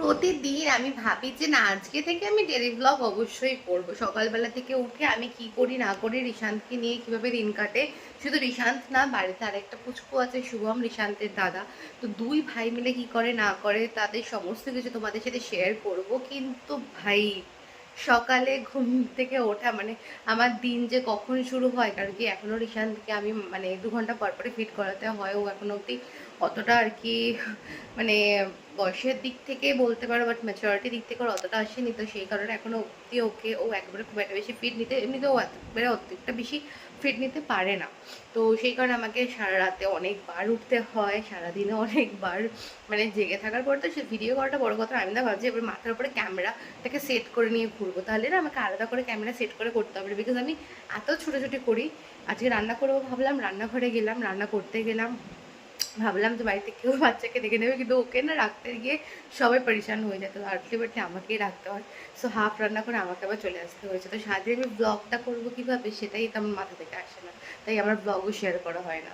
প্রতিদিন আমি ভাবি যে না আজকে থেকে আমি ডেইলি ব্লগ অবশ্যই করবো। সকালবেলা থেকে উঠে আমি কি করি না করি, রিশান্তকে নিয়ে কিভাবে দিন কাটে। শুধু রিশান্ত না, বাড়িতে আরেকটা পুচকু আছে শুভম, রিশান্তের দাদা। তো দুই ভাই মিলে কি করে না করে তাদের সমস্ত কিছু তোমাদের সাথে শেয়ার করব। কিন্তু ভাই, সকালে ঘুম থেকে ওঠা মানে আমার দিন যে কখন শুরু হয়, কারণ কি এখনো রিশান্তকে আমি মানে 2 ঘন্টা পর পরে ফিট করাতে হয়। ও এখনো অব্দি অতটা আর কি মানে বয়সের দিক থেকে বলতে পারো, বাট ম্যাচুরিটির দিক থেকে ওর অতটা আসেনি। তো সেই কারণে এখনো অব্দি ওকে ও একবারে খুব একটা বেশি ফিট নিতে, এমনিতেও একেবারে অতটা বেশি ফিট নিতে পারে না। তো সেই কারণে আমাকে সারা রাতে অনেকবার উঠতে হয়, সারাদিনে অনেকবার মানে জেগে থাকার পর তো সে ভিডিও করাটা বড় কথা। আমি না ভাবছি এবার মাথার উপরে ক্যামেরাটাকে সেট করে নিয়ে ঘুরবো, তাহলে না আমাকে আলাদা করে ক্যামেরা সেট করে করতে হবে, বিকজ আমি এত ছোটাছুটি করি। আজকে রান্না করবো ভাবলাম, রান্নাঘরে গেলাম, রান্না করতে গেলাম, ভাবলাম যে বাড়িতে কেউ বাচ্চাকে দেখে নেবে, কিন্তু ওকে না রাখতে গিয়ে সবাই পরেশান হয়ে যেত, আলটিমেটলি আমাকেই রাখতে হয়। সো হাফ রান্না করে আমাকে আবার চলে আসতে হয়েছে। তো সারাদিন আমি ব্লগটা করবো কীভাবে সেটাই তো আমার মাথা থেকে আসে না, তাই আমার ব্লগও শেয়ার করা হয় না।